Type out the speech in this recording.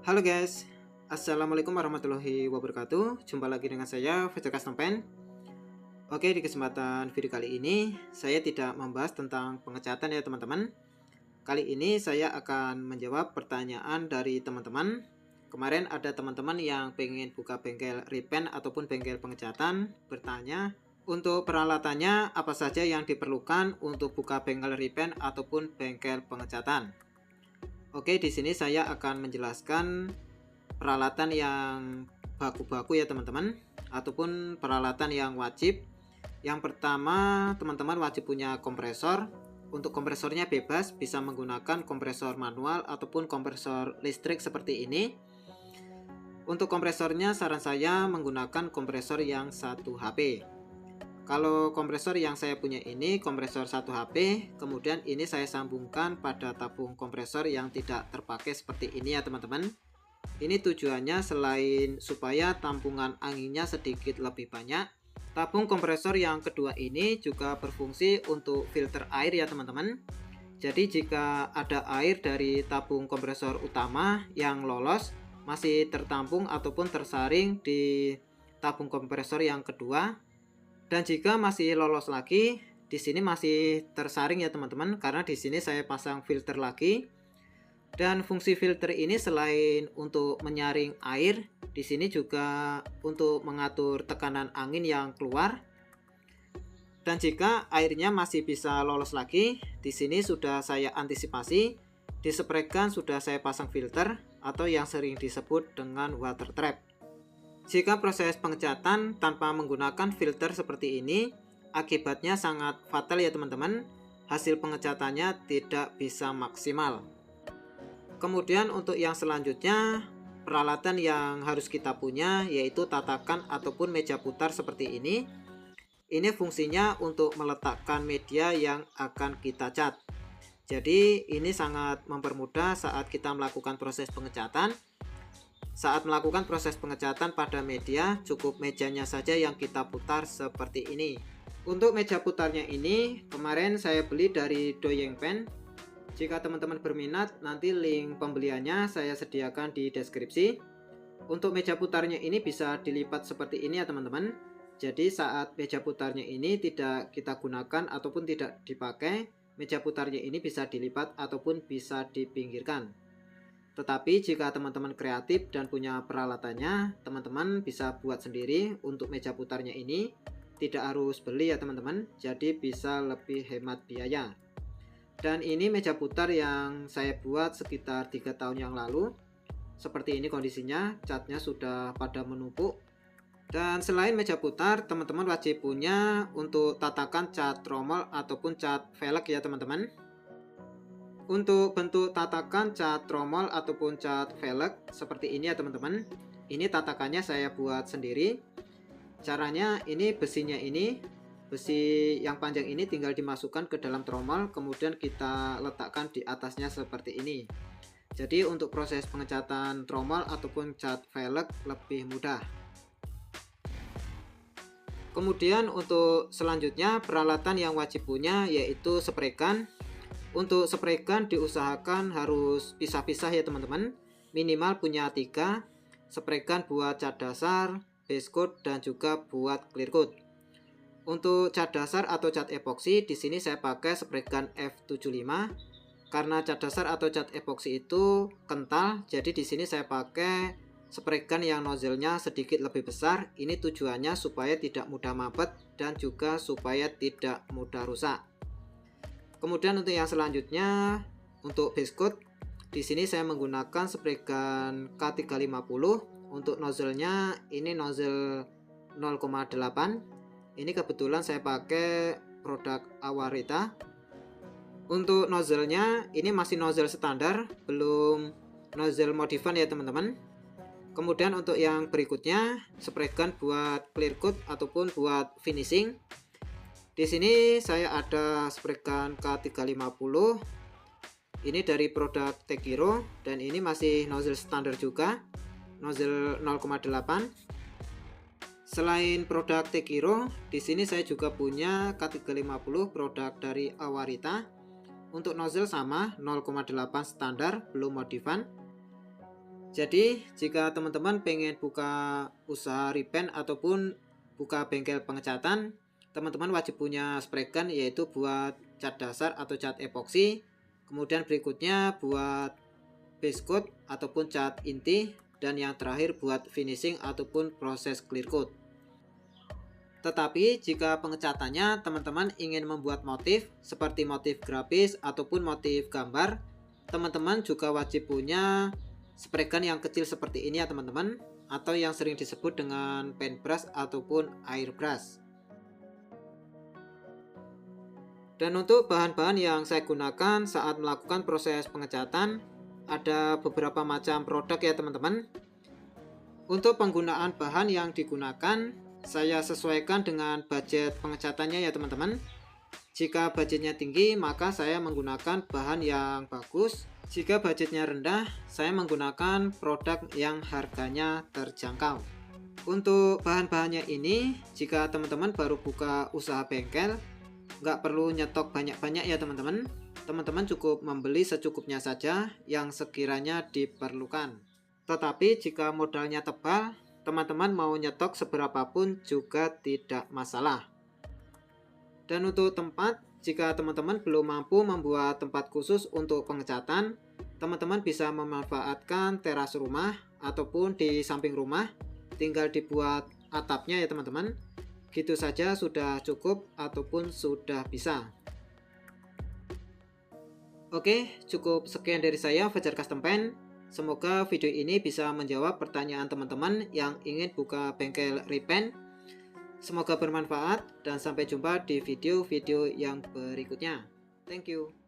Halo guys, Assalamualaikum warahmatullahi wabarakatuh. Jumpa lagi dengan saya, Fajar Custom Pen. Oke, di kesempatan video kali ini saya tidak membahas tentang pengecatan ya teman-teman. Kali ini saya akan menjawab pertanyaan dari teman-teman. Kemarin ada teman-teman yang pengen buka bengkel repaint ataupun bengkel pengecatan, bertanya untuk peralatannya apa saja yang diperlukan untuk buka bengkel repaint ataupun bengkel pengecatan. Oke, di sini saya akan menjelaskan peralatan yang baku-baku ya teman-teman, ataupun peralatan yang wajib. Yang pertama, teman-teman wajib punya kompresor. Untuk kompresornya bebas, bisa menggunakan kompresor manual ataupun kompresor listrik seperti ini. Untuk kompresornya saran saya menggunakan kompresor yang 1 HP. Kalau kompresor yang saya punya ini kompresor 1 HP, kemudian ini saya sambungkan pada tabung kompresor yang tidak terpakai seperti ini ya teman-teman. Ini tujuannya selain supaya tampungan anginnya sedikit lebih banyak, tabung kompresor yang kedua ini juga berfungsi untuk filter air ya teman-teman. Jadi jika ada air dari tabung kompresor utama yang lolos masih tertampung ataupun tersaring di tabung kompresor yang kedua, dan jika masih lolos lagi, di sini masih tersaring ya teman-teman, karena di sini saya pasang filter lagi. Dan fungsi filter ini selain untuk menyaring air, di sini juga untuk mengatur tekanan angin yang keluar. Dan jika airnya masih bisa lolos lagi, di sini sudah saya antisipasi, dispraykan sudah saya pasang filter atau yang sering disebut dengan water trap. Jika proses pengecatan tanpa menggunakan filter seperti ini, akibatnya sangat fatal ya teman-teman. Hasil pengecatannya tidak bisa maksimal. Kemudian untuk yang selanjutnya, peralatan yang harus kita punya yaitu tatakan ataupun meja putar seperti ini. Ini fungsinya untuk meletakkan media yang akan kita cat. Jadi ini sangat mempermudah saat kita melakukan proses pengecatan. Saat melakukan proses pengecatan pada media, cukup mejanya saja yang kita putar seperti ini. Untuk meja putarnya ini, kemarin saya beli dari Doyeng Pen. Jika teman-teman berminat, nanti link pembeliannya saya sediakan di deskripsi. Untuk meja putarnya ini bisa dilipat seperti ini ya teman-teman. Jadi saat meja putarnya ini tidak kita gunakan ataupun tidak dipakai, meja putarnya ini bisa dilipat ataupun bisa dipinggirkan. Tetapi jika teman-teman kreatif dan punya peralatannya, teman-teman bisa buat sendiri untuk meja putarnya ini. Tidak harus beli ya teman-teman, jadi bisa lebih hemat biaya. Dan ini meja putar yang saya buat sekitar 3 tahun yang lalu. Seperti ini kondisinya, catnya sudah pada menumpuk. Dan selain meja putar, teman-teman wajib punya untuk tatakan cat tromol ataupun cat velg ya teman-teman. Untuk bentuk tatakan cat tromol ataupun cat velg seperti ini ya teman-teman. Ini tatakannya saya buat sendiri. Caranya ini besinya ini, besi yang panjang ini tinggal dimasukkan ke dalam tromol, kemudian kita letakkan di atasnya seperti ini. Jadi untuk proses pengecatan tromol ataupun cat velg lebih mudah. Kemudian untuk selanjutnya peralatan yang wajib punya yaitu spray gun. Untuk spray gun diusahakan harus pisah-pisah ya teman-teman. Minimal punya 3. Spray gun buat cat dasar, base coat dan juga buat clear coat. Untuk cat dasar atau cat epoksi di sini saya pakai spray gun F75. Karena cat dasar atau cat epoksi itu kental, jadi di sini saya pakai spray gun yang nozzle-nya sedikit lebih besar. Ini tujuannya supaya tidak mudah mabet dan juga supaya tidak mudah rusak. Kemudian untuk yang selanjutnya, untuk base coat di sini saya menggunakan spray gun K350. Untuk nozzle-nya ini nozzle 0,8. Ini kebetulan saya pakai produk Awarita. Untuk nozzle-nya ini masih nozzle standar, belum nozzle modifan ya teman-teman. Kemudian untuk yang berikutnya, spray gun buat clear coat ataupun buat finishing. Di sini saya ada spray gun K350. Ini dari produk Tekiro dan ini masih nozzle standar juga, nozzle 0,8. Selain produk Tekiro, di sini saya juga punya K350 produk dari Awarita. Untuk nozzle sama 0,8 standar, belum modifan. Jadi jika teman-teman pengen buka usaha repaint ataupun buka bengkel pengecatan, teman-teman wajib punya spray gun, yaitu buat cat dasar atau cat epoksi. Kemudian berikutnya buat base coat ataupun cat inti, dan yang terakhir buat finishing ataupun proses clear coat. Tetapi jika pengecatannya teman-teman ingin membuat motif seperti motif grafis ataupun motif gambar, teman-teman juga wajib punya spray gun yang kecil seperti ini ya teman-teman, atau yang sering disebut dengan paintbrush ataupun airbrush. Dan untuk bahan-bahan yang saya gunakan saat melakukan proses pengecatan, ada beberapa macam produk ya teman-teman. Untuk penggunaan bahan yang digunakan, saya sesuaikan dengan budget pengecatannya ya teman-teman. Jika budgetnya tinggi, maka saya menggunakan bahan yang bagus. Jika budgetnya rendah, saya menggunakan produk yang harganya terjangkau. Untuk bahan-bahannya ini, jika teman-teman baru buka usaha bengkel, nggak perlu nyetok banyak-banyak ya teman-teman. Teman-teman cukup membeli secukupnya saja yang sekiranya diperlukan. Tetapi jika modalnya tebal, teman-teman mau nyetok seberapapun juga tidak masalah. Dan untuk tempat, jika teman-teman belum mampu membuat tempat khusus untuk pengecatan, teman-teman bisa memanfaatkan teras rumah ataupun di samping rumah, tinggal dibuat atapnya ya teman-teman. Gitu saja sudah cukup ataupun sudah bisa. Oke, cukup sekian dari saya, Fajar Custom Paint. Semoga video ini bisa menjawab pertanyaan teman-teman yang ingin buka bengkel repaint. Semoga bermanfaat dan sampai jumpa di video-video yang berikutnya. Thank you.